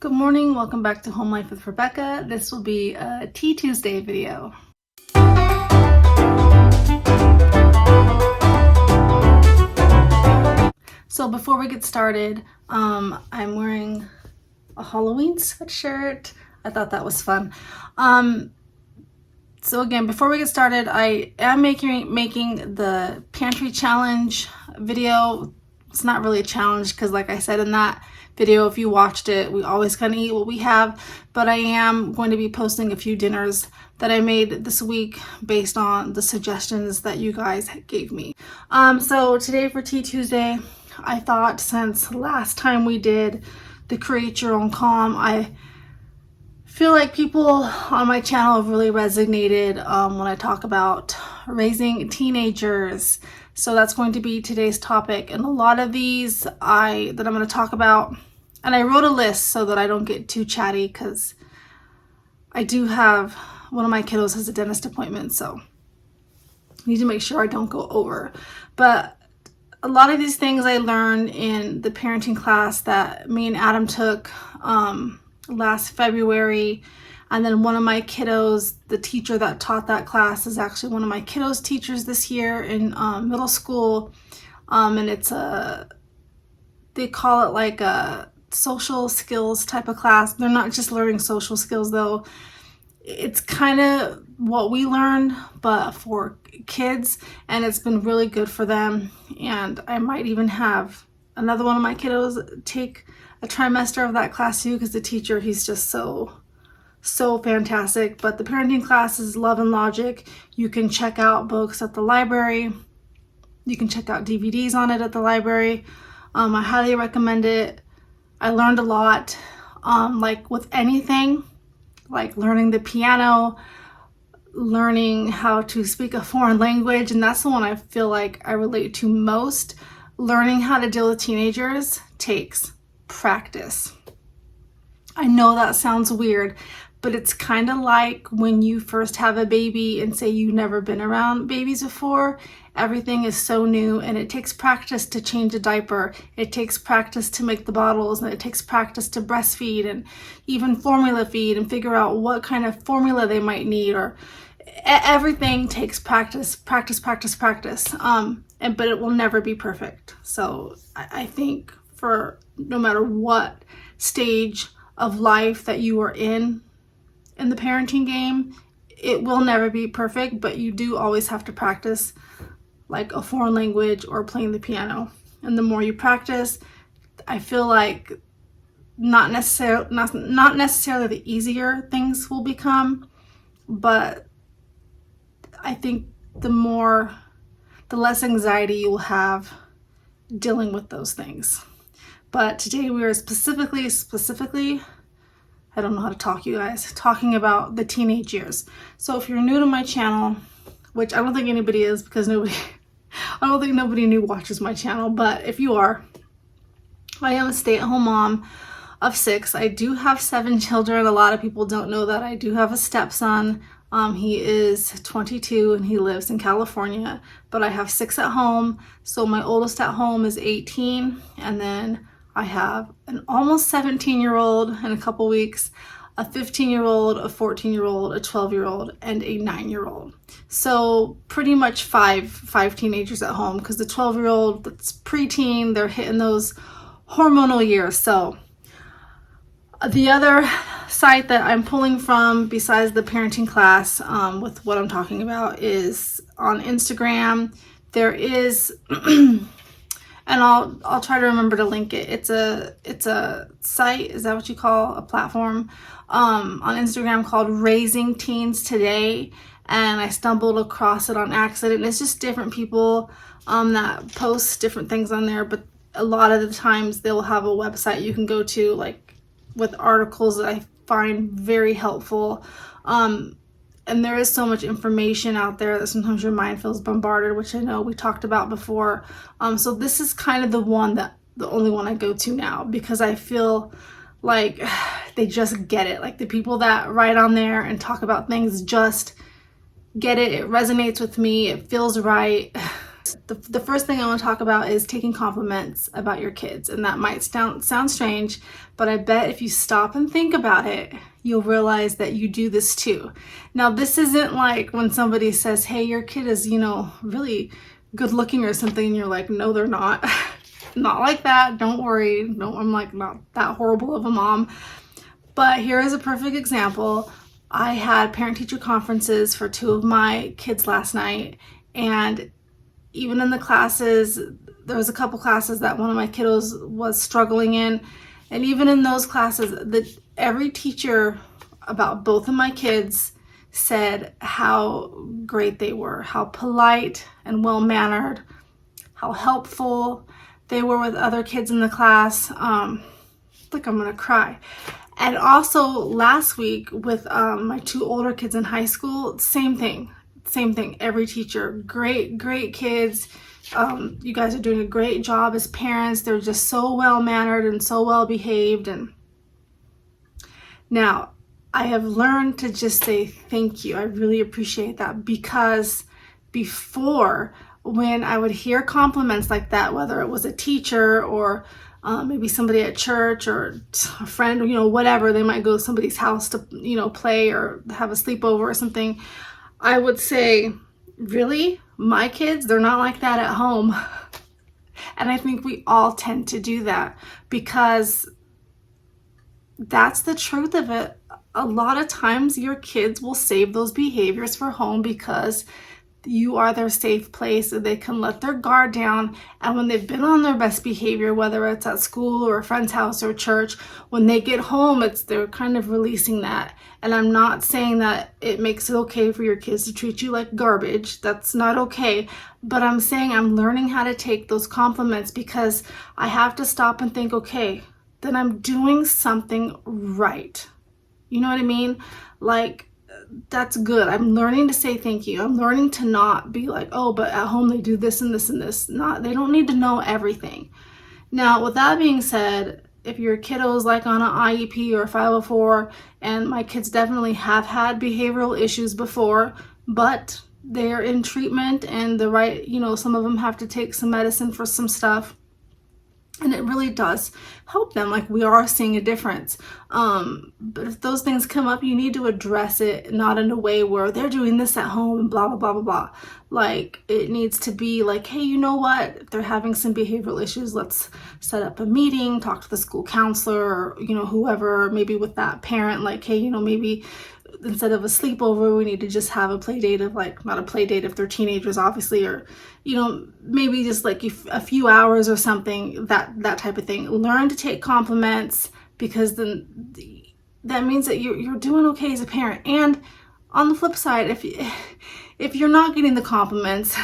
Good morning, welcome back to Home Life with Rebecca. This will be a Tea Tuesday video. So before we get started, I'm wearing a Halloween sweatshirt. I thought that was fun. So again, before we get started, I am making the pantry challenge video. It's not really a challenge because like I said in that video, if you watched it, we always kind of eat what we have, but I am going to be posting a few dinners that I made this week based on the suggestions that you guys gave me. So today for Tea Tuesday, I thought since last time we did the Create Your Own Calm, I feel like people on my channel have really resonated when I talk about raising teenagers. So that's going to be today's topic, and a lot of these that I'm going to talk about, and I wrote a list so that I don't get too chatty because I do have one of my kiddos has a dentist appointment, so I need to make sure I don't go over. But a lot of these things I learned in the parenting class that me and Adam took last February, and then one of my kiddos, the teacher that taught that class is actually one of my kiddos' teachers this year in middle school, and they call it like a social skills type of class. They're not just learning social skills though. It's kind of what we learned, but for kids, and it's been really good for them. And I might even have another one of my kiddos take a trimester of that class too, because the teacher, he's just so fantastic. But the parenting class is Love and Logic. You can check out books at the library. You can check out DVDs on it at the library. I highly recommend it. I learned a lot, like with anything, like learning the piano, learning how to speak a foreign language, and that's the one I feel like I relate to most. Learning how to deal with teenagers takes practice. I know that sounds weird, but it's kind of like when you first have a baby and say you've never been around babies before. Everything is so new, and it takes practice to change a diaper. It takes practice to make the bottles, and it takes practice to breastfeed and even formula feed and figure out what kind of formula they might need, or everything takes practice. But it will never be perfect. So I think for no matter what stage of life that you are in the parenting game, it will never be perfect, but you do always have to practice, like a foreign language or playing the piano. And the more you practice, I feel like not necessarily the easier things will become, but I think the less anxiety you will have dealing with those things. But today we are specifically, I don't know how to talk, you guys, talking about the teenage years. So if you're new to my channel, which I don't think anybody is, because I don't think nobody new watches my channel, but if you are, I am a stay-at-home mom of 6. I do have 7 children. A lot of people don't know that I do have a stepson. He is 22 and he lives in California, but I have 6 at home. So my oldest at home is 18, and then I have an almost 17-year-old in a couple weeks, a 15-year-old, a 14-year-old, a 12-year-old, and a 9-year-old. So pretty much five teenagers at home, because the 12-year-old, that's preteen, they're hitting those hormonal years. So the other site that I'm pulling from besides the parenting class with what I'm talking about is on Instagram. There is and I'll try to remember to link it. It's a site, is that what you call a platform, on Instagram called Raising Teens Today, and I stumbled across it on accident. It's just different people that post different things on there, but a lot of the times they'll have a website you can go to, like with articles that I find very helpful. And there is so much information out there that sometimes your mind feels bombarded, which I know we talked about before. So this is kind of the only one I go to now, because I feel like they just get it. Like the people that write on there and talk about things just get it. It resonates with me. It feels right. The first thing I want to talk about is taking compliments about your kids. And that might sound strange, but I bet if you stop and think about it, you'll realize that you do this too. Now, this isn't like when somebody says, hey, your kid is, really good looking or something, and you're like, no, they're not. Not like that. Don't worry. No, I'm like not that horrible of a mom. But here is a perfect example. I had parent-teacher conferences for 2 of my kids last night, and even in the classes, there was a couple classes that one of my kiddos was struggling in, and even in those classes, every teacher about both of my kids said how great they were, how polite and well-mannered, how helpful they were with other kids in the class. Like I'm gonna cry. And also last week with my 2 older kids in high school, same thing. Every teacher, great kids. You guys are doing a great job as parents. They're just so well-mannered and so well-behaved. And now I have learned to just say thank you. I really appreciate that, because before, when I would hear compliments like that, whether it was a teacher or maybe somebody at church or a friend, whatever, they might go to somebody's house to, play or have a sleepover or something, I would say, really? My kids, they're not like that at home. And I think we all tend to do that, because that's the truth of it. A lot of times your kids will save those behaviors for home because you are their safe place, and they can let their guard down. And when they've been on their best behavior, whether it's at school or a friend's house or church, when they get home, they're kind of releasing that. And I'm not saying that it makes it okay for your kids to treat you like garbage. That's not okay. But I'm saying I'm learning how to take those compliments, because I have to stop and think, okay, then I'm doing something right. You know what I mean? Like, that's good. I'm learning to say thank you. I'm learning to not be like, oh, but at home they do this and this and this. They don't need to know everything. Now, with that being said, if your kiddo is like on an IEP or 504, and my kids definitely have had behavioral issues before, but they're in treatment and some of them have to take some medicine for some stuff. And it really does help them. Like, we are seeing a difference. But if those things come up, you need to address it, not in a way where they're doing this at home and blah, blah, blah, blah, blah. Like, it needs to be like, hey, you know what? If they're having some behavioral issues, let's set up a meeting, talk to the school counselor or, whoever, maybe with that parent, like, hey, maybe instead of a sleepover, we need to just have a play date of, like, not a play date if they're teenagers, obviously, or, maybe just like a few hours or something, that type of thing. Learn to take compliments, because then that means that you're doing okay as a parent. And on the flip side, if you're not getting the compliments,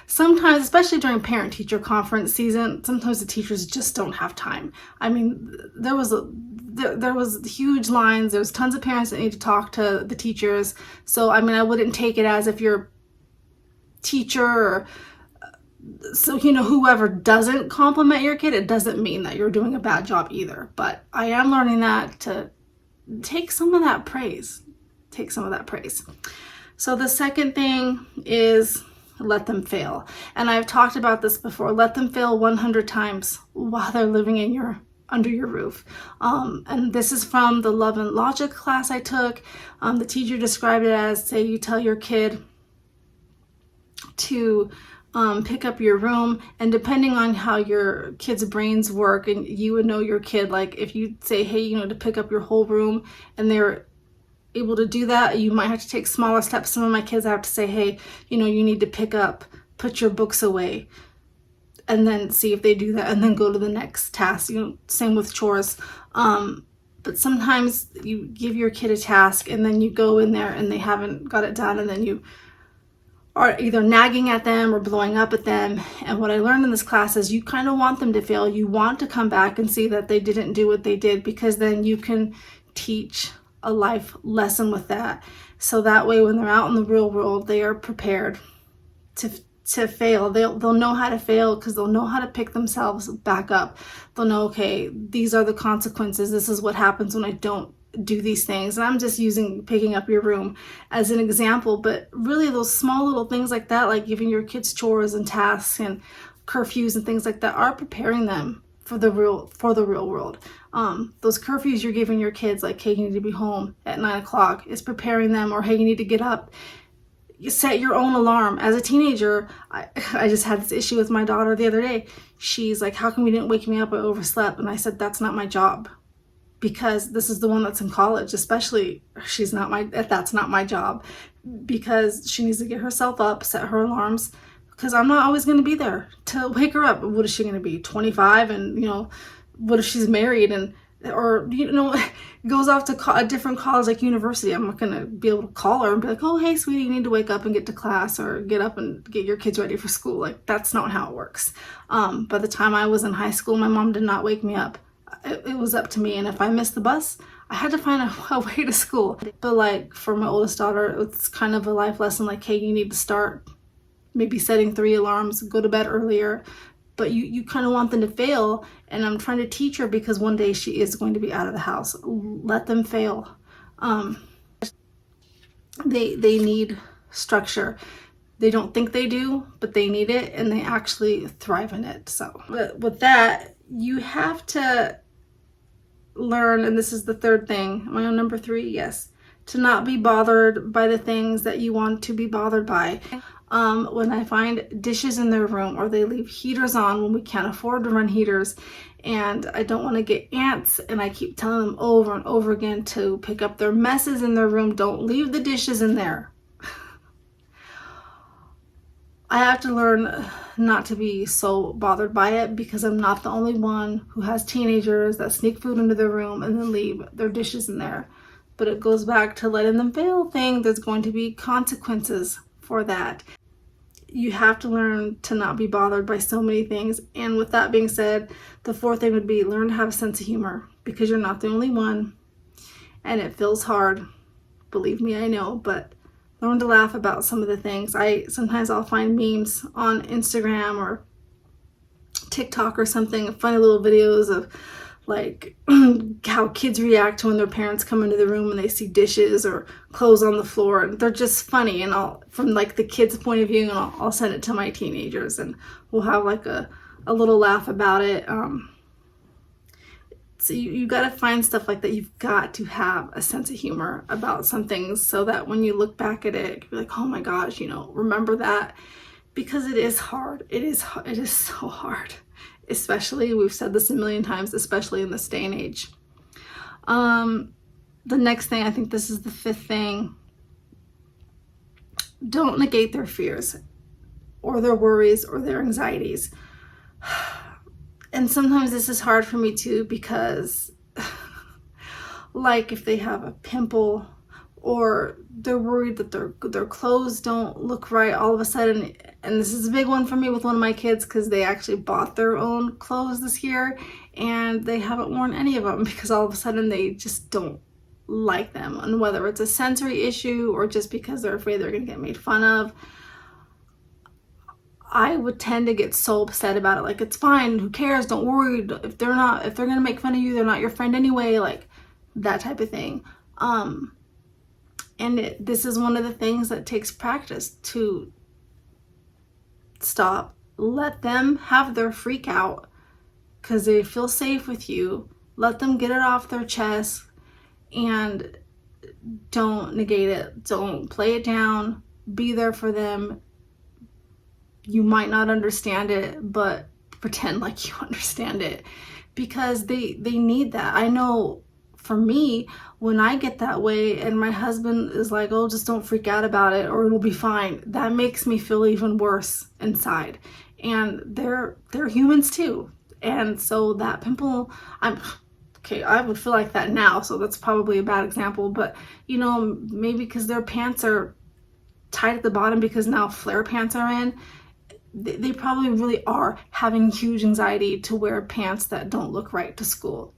sometimes, especially during parent-teacher conference season, sometimes the teachers just don't have time. I mean, there was huge lines. There's tons of parents that need to talk to the teachers. So, I mean, I wouldn't take it as if your teacher or whoever doesn't compliment your kid, it doesn't mean that you're doing a bad job either. But I am learning that to take some of that praise. So the second thing is let them fail. And I've talked about this before. Let them fail 100 times while they're living under your roof. And this is from the Love and Logic class I took. The teacher described it as, say you tell your kid to pick up your room, and depending on how your kids' brains work, and you would know your kid, like if you say, hey, to pick up your whole room, and they're able to do that, you might have to take smaller steps. Some of my kids, I have to say, hey, you need to put your books away, and then see if they do that, and then go to the next task. Same with chores. But sometimes you give your kid a task, and then you go in there and they haven't got it done, and then you are either nagging at them or blowing up at them. And what I learned in this class is you kind of want them to fail. You want to come back and see that they didn't do what they did, because then you can teach a life lesson with that. So that way, when they're out in the real world, they are prepared to fail. They'll know how to fail, because they'll know how to pick themselves back up. They'll know, okay, these are the consequences. This is what happens when I don't do these things. And I'm just using picking up your room as an example, but really those small little things like that, like giving your kids chores and tasks and curfews and things like that, are preparing them for the real world. Those curfews you're giving your kids, like, hey, you need to be home at 9 o'clock, is preparing them. Or, hey, you need to get up. You set your own alarm. As a teenager, I just had this issue with my daughter the other day. She's like, how come you didn't wake me up? I overslept. And I said, that's not my job, because this is the one that's in college. Especially, that's not my job, because she needs to get herself up, set her alarms, because I'm not always going to be there to wake her up. What is she going to be, 25? And, you know, what if she's married and, or, you know, goes off to a different college, like university? I'm not going to be able to call her and be like, oh, hey, sweetie, you need to wake up and get to class, or get up and get your kids ready for school. Like, that's not how it works. By the time I was in high school, my mom did not wake me up. It was up to me. And if I missed the bus, I had to find a way to school. But like for my oldest daughter, it's kind of a life lesson. Like, hey, you need to start maybe setting 3 alarms, go to bed earlier. But you kind of want them to fail. And I'm trying to teach her, because one day she is going to be out of the house. Let them fail. They need structure. They don't think they do, but they need it, and they actually thrive in it. So with that, you have to learn, and this is the third thing. Am I on number 3? Yes. To not be bothered by the things that you want to be bothered by. When I find dishes in their room, or they leave heaters on when we can't afford to run heaters, and I don't want to get ants, and I keep telling them over and over again to pick up their messes in their room, don't leave the dishes in there. I have to learn not to be so bothered by it, because I'm not the only one who has teenagers that sneak food into their room and then leave their dishes in there. But it goes back to letting them fail thing. There's going to be consequences for that. You have to learn to not be bothered by so many things. And with that being said, the 4th thing would be learn to have a sense of humor, because you're not the only one, and it feels hard. Believe me, I know, but learn to laugh about some of the things. Sometimes I'll find memes on Instagram or TikTok or something, funny little videos of like how kids react to when their parents come into the room and they see dishes or clothes on the floor, and they're just funny. And from like the kids' point of view, and I'll send it to my teenagers, and we'll have like a little laugh about it. So you got to find stuff like that. You've got to have a sense of humor about some things, so that when you look back at it, you're like, oh my gosh, you know, remember that, because it is hard. It is so hard, especially, we've said this a million times, especially in this day and age. The next thing, I think this is the 5th thing. Don't negate their fears or their worries or their anxieties. And sometimes this is hard for me too, because like if they have a pimple, or they're worried that their clothes don't look right all of a sudden. And this is a big one for me with one of my kids, because they actually bought their own clothes this year, and they haven't worn any of them, because all of a sudden they just don't like them. And whether it's a sensory issue or just because they're afraid they're going to get made fun of, I would tend to get so upset about it. Like, it's fine, who cares, don't worry, if they're going to make fun of you, they're not your friend anyway, like that type of thing. This is one of the things that takes practice to stop. Let them have their freak out, because they feel safe with you. Let them get it off their chest, and don't negate it. Don't play it down. Be there for them. You might not understand it, but pretend like you understand it, because they need that. I know for me, when I get that way and my husband is like, oh, just don't freak out about it, or it'll be fine, that makes me feel even worse inside. And they're humans too. And so that pimple, I would feel like that now, so that's probably a bad example, but you know, maybe because their pants are tight at the bottom because now flare pants are in, they probably really are having huge anxiety to wear pants that don't look right to school.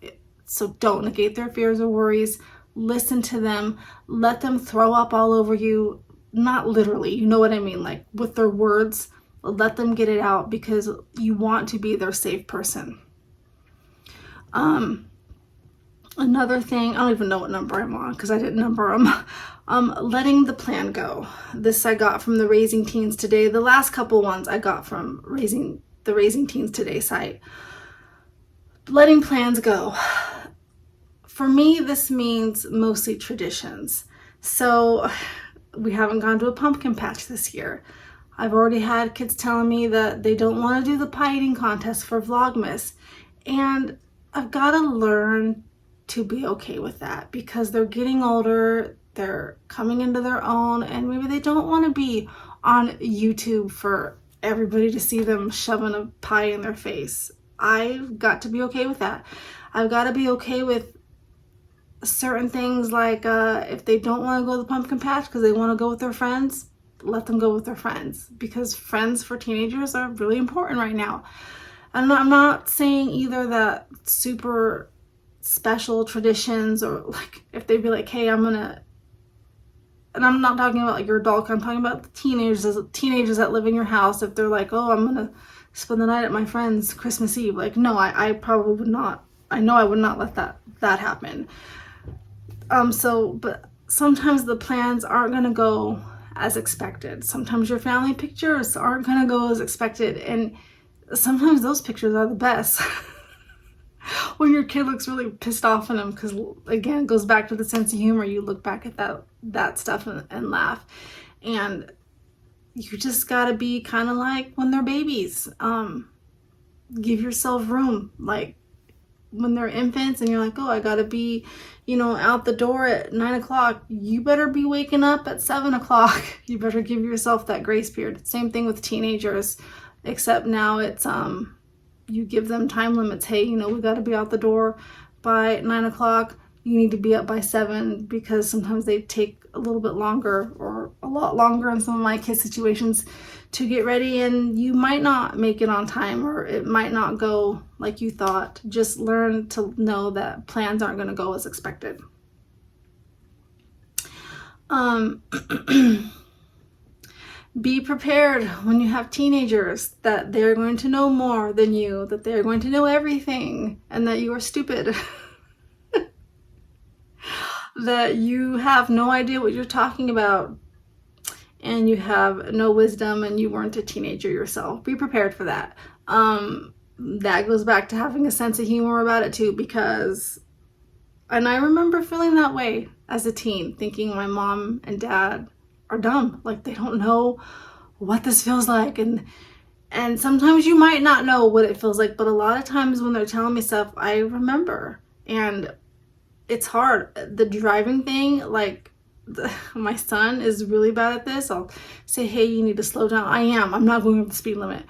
So don't negate their fears or worries. Listen to them. Let them throw up all over you. Not literally, you know what I mean? Like with their words, let them get it out, because you want to be their safe person. Another thing, I don't even know what number I'm on because I didn't number them. Letting the plan go. This I got from the Raising Teens Today. The last couple ones I got from the Raising Teens Today site. Letting plans go. For me, this means mostly traditions. So we haven't gone to a pumpkin patch this year. I've already had kids telling me that they don't want to do the pie eating contest for Vlogmas. And I've got to learn to be okay with that because they're getting older, they're coming into their own, and maybe they don't want to be on YouTube for everybody to see them shoving a pie in their face. I've got to be okay with that. I've got to be okay with certain things like if they don't want to go to the pumpkin patch because they want to go with their friends, let them go with their friends, because friends for teenagers are really important right now. And I'm not saying either that super special traditions, or like if they'd be like, hey, and I'm not talking about like your adult, I'm talking about the teenagers that live in your house. If they're like, oh, I'm gonna spend the night at my friend's Christmas Eve, like, no, I probably would not. I know I would not let that happen. But sometimes the plans aren't gonna go as expected. Sometimes your family pictures aren't gonna go as expected, and sometimes those pictures are the best. When your kid looks really pissed off in them, because again, it goes back to the sense of humor. You look back at that stuff and laugh, and you just gotta be kind of like when they're babies. Give yourself room, like when they're infants and you're like, oh, I gotta be, out the door at 9 o'clock. You better be waking up at 7 o'clock. You better give yourself that grace period. Same thing with teenagers, except now it's you give them time limits. Hey, we got to be out the door by 9 o'clock. You need to be up by 7, because sometimes they take a little bit longer, or a lot longer in some of my kids' situations, to get ready, and you might not make it on time, or it might not go like you thought. Just learn to know that plans aren't going to go as expected. Be prepared when you have teenagers that they're going to know more than you, that they're going to know everything, and that you are stupid. That you have no idea what you're talking about, and you have no wisdom, and you weren't a teenager yourself. Be prepared for that. That goes back to having a sense of humor about it too, and I remember feeling that way as a teen, thinking my mom and dad are dumb. Like, they don't know what this feels like. And sometimes you might not know what it feels like, but a lot of times when they're telling me stuff, I remember. And it's hard. The driving thing, like, my son is really bad at this. I'll say, hey, you need to slow down. I'm not going over the speed limit.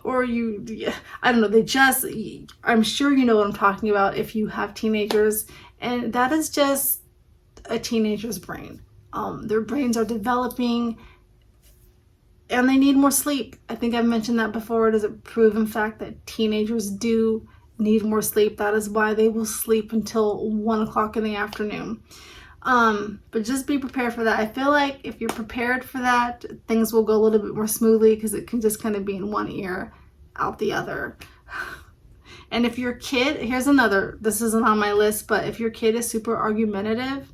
Or I don't know, I'm sure you know what I'm talking about if you have teenagers, and that is just a teenager's brain. Their brains are developing, and they need more sleep. I think I've mentioned that before. It is a proven fact that teenagers do need more sleep. That is why they will sleep until 1 o'clock in the afternoon. But just be prepared for that. I feel like if you're prepared for that, things will go a little bit more smoothly, because it can just kind of be in one ear, out the other. And if your kid, this isn't on my list, but if your kid is super argumentative,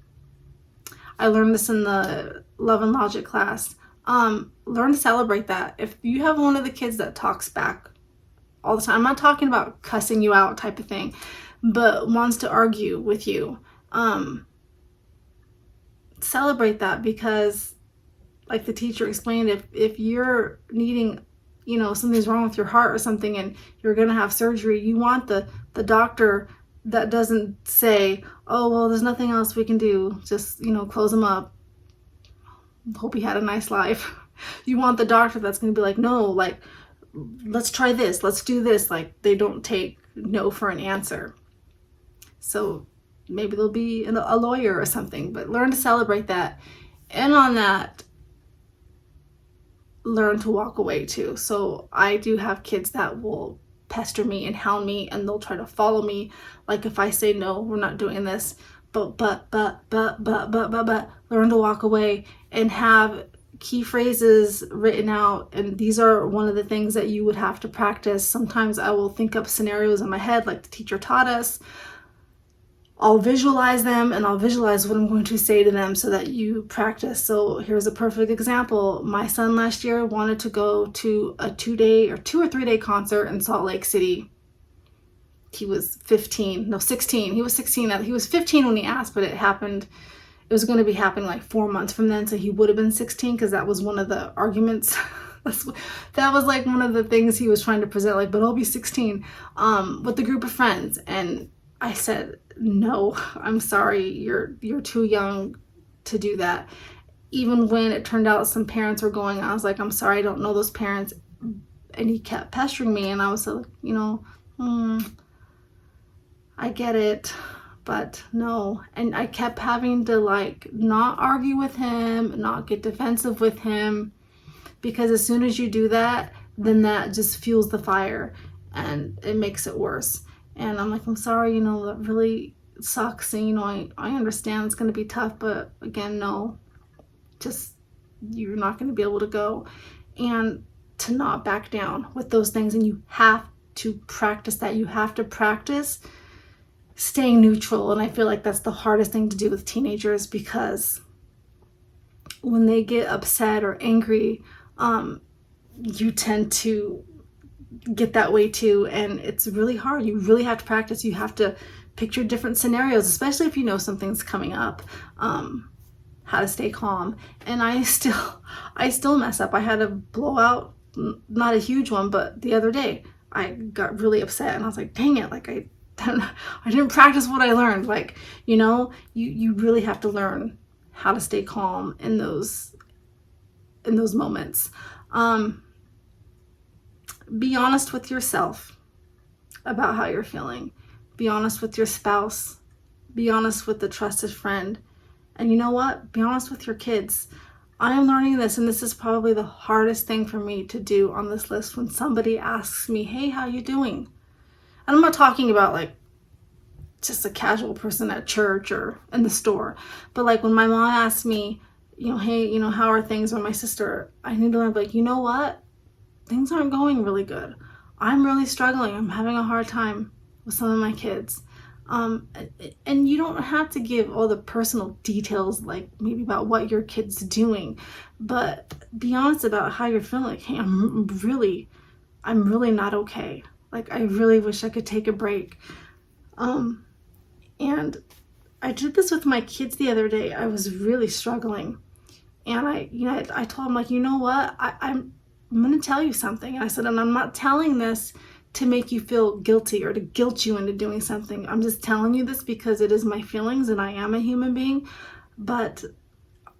I learned this in the Love and Logic class, learn to celebrate that. If you have one of the kids that talks back all the time, I'm not talking about cussing you out type of thing, but wants to argue with you, celebrate that, because like the teacher explained, if you're needing, something's wrong with your heart or something, and you're going to have surgery, you want the doctor that doesn't say, oh, well, there's nothing else we can do, just, close them up, hope he had a nice life. You want the doctor that's going to be like, no, like, let's try this, let's do this. Like, they don't take no for an answer. So maybe they'll be a lawyer or something, but learn to celebrate that. And on that, learn to walk away too. So I do have kids that will pester me and hound me, and they'll try to follow me. Like, if I say, no, we're not doing this, but, learn to walk away and have key phrases written out, and these are one of the things that you would have to practice. Sometimes I will think up scenarios in my head like the teacher taught us. I'll visualize them, and I'll visualize what I'm going to say to them so that you practice. So here's a perfect example. My son last year wanted to go to a 2 or 3 day concert in Salt Lake City. He was 16. He was 16. He was 15 when he asked, but it was going to be happening like 4 months from then. So he would have been 16, because that was one of the arguments. That was like one of the things he was trying to present, like, but I'll be 16 with a group of friends. And I said, no, I'm sorry, you're too young to do that. Even when it turned out some parents were going, I was like, I'm sorry, I don't know those parents. And he kept pestering me, and I was like, I get it, but no. And I kept having to like not argue with him, not get defensive with him, because as soon as you do that, then that just fuels the fire and it makes it worse. And I'm like, I'm sorry, that really sucks. And, I understand it's going to be tough, but again, no, just, you're not going to be able to go. And to not back down with those things. And you have to practice that. You have to practice staying neutral. And I feel like that's the hardest thing to do with teenagers, because when they get upset or angry, you tend to get that way too, and it's really hard. You really have to practice. You have to picture different scenarios, especially if you know something's coming up, how to stay calm. And I still mess up. I had a blowout, not a huge one, but the other day I got really upset, and I was like, dang it, like I didn't practice what I learned. Like, you really have to learn how to stay calm in those moments. Be honest with yourself about how you're feeling. Be honest with your spouse. Be honest with a trusted friend. And you know what? Be honest with your kids. I am learning this, and this is probably the hardest thing for me to do on this list. When somebody asks me, hey, how you doing? And I'm not talking about like just a casual person at church or in the store, but like when my mom asks me, hey, how are things? Or my sister, I need to learn, like, you know what? Things aren't going really good. I'm really struggling. I'm having a hard time with some of my kids. And you don't have to give all the personal details, like maybe about what your kid's doing, but be honest about how you're feeling. Like, hey, I'm really not okay. Like, I really wish I could take a break. And I did this with my kids the other day. I was really struggling. And I told him, like, you know what? I'm going to tell you something. And I said, and I'm not telling this to make you feel guilty or to guilt you into doing something. I'm just telling you this because it is my feelings and I am a human being. But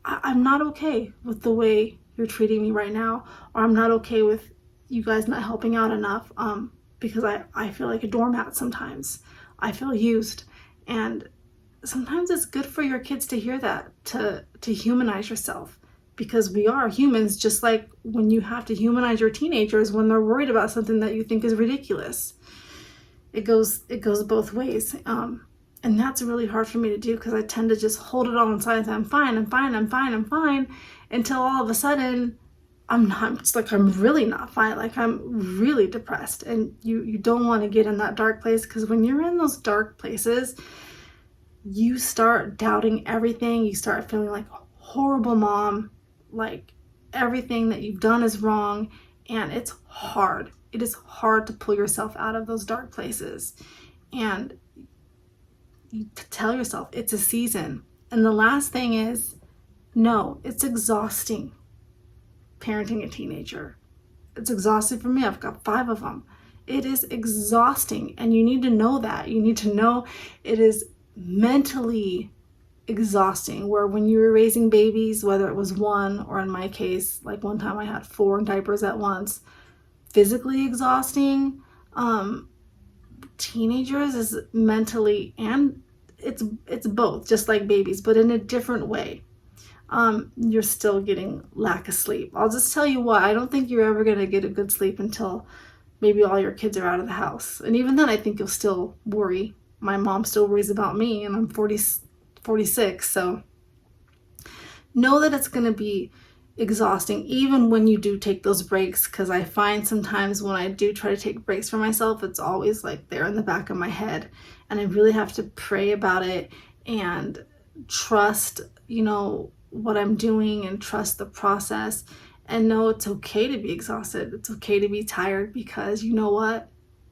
I'm not okay with the way you're treating me right now. Or I'm not okay with you guys not helping out enough, because I feel like a doormat sometimes. I feel used. And sometimes it's good for your kids to hear that, to humanize yourself, because we are humans, just like when you have to humanize your teenagers when they're worried about something that you think is ridiculous. It goes both ways. And that's really hard for me to do, because I tend to just hold it all inside and say, I'm fine, until all of a sudden I'm not. It's like I'm really not fine. Like I'm really depressed. And you don't want to get in that dark place, because when you're in those dark places, you start doubting everything. You start feeling like a horrible mom, like everything that you've done is wrong, and it's hard. It is hard to pull yourself out of those dark places. And you tell yourself it's a season. And the last thing is, no, it's exhausting parenting a teenager. It's exhausting for me. I've got 5 of them. It is exhausting, and you need to know that. You need to know it is mentally exhausting, where when you were raising babies, whether it was 1 or in my case, like one time I had 4 diapers at once, physically exhausting. Teenagers is mentally, and it's both, just like babies, but in a different way. You're still getting lack of sleep. I'll just tell you what, I don't think you're ever going to get a good sleep until maybe all your kids are out of the house. And even then, I think you'll still worry. My mom still worries about me, and I'm 46, so know that it's going to be exhausting, even when you do take those breaks, because I find sometimes when I do try to take breaks for myself, it's always like there in the back of my head, and I really have to pray about it and trust, you know, what I'm doing and trust the process and know it's okay to be exhausted. It's okay to be tired, because you know what?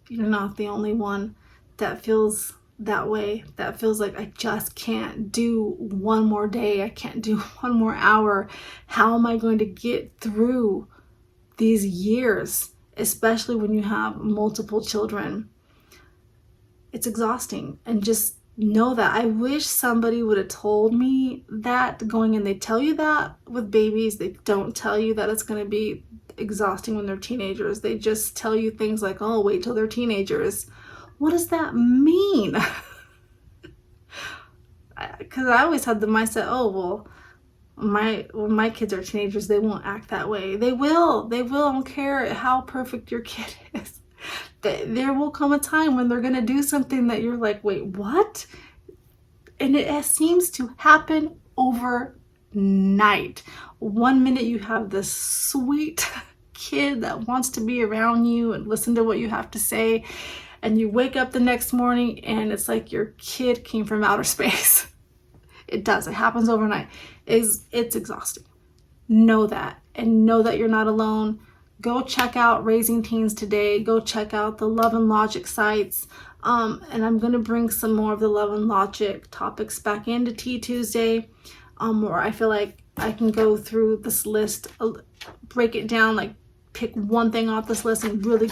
You're not the only one that feels that way, that feels like I just can't do one more day, I can't do one more hour. How am I going to get through these years, especially when you have multiple children? It's exhausting. And just know that. I wish somebody would have told me that going in. They tell you that with babies, they don't tell you that it's going to be exhausting when they're teenagers. They just tell you things like, oh, wait till they're teenagers. What does that mean? Because I always had the mindset, oh, well, when my kids are teenagers, they won't act that way. They will. I don't care how perfect your kid is. There will come a time when they're going to do something that you're like, wait, what? And it seems to happen overnight. One minute you have this sweet kid that wants to be around you and listen to what you have to say, and you wake up the next morning and it's like your kid came from outer space. It does. It happens overnight. It's exhausting. Know that, and know that you're not alone. Go check out Raising Teens Today. Go check out the Love and Logic sites. And I'm going to bring some more of the Love and Logic topics back into Tea Tuesday, where I feel like I can go through this list, break it down, like pick one thing off this list and really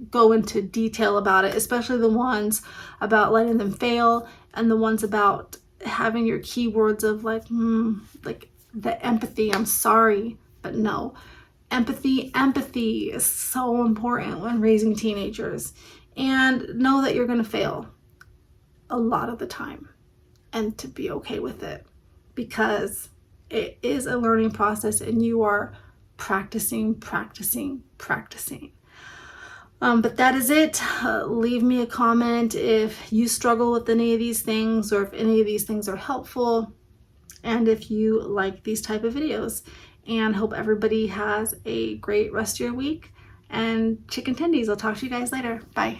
go into detail about it, especially the ones about letting them fail and the ones about having your keywords of like the empathy. I'm sorry, but no. Empathy is so important when raising teenagers. And know that you're going to fail a lot of the time, and to be okay with it, because it is a learning process and you are practicing. But that is it. Leave me a comment if you struggle with any of these things, or if any of these things are helpful, and if you like these type of videos. And hope everybody has a great rest of your week. And chicken tendies. I'll talk to you guys later. Bye.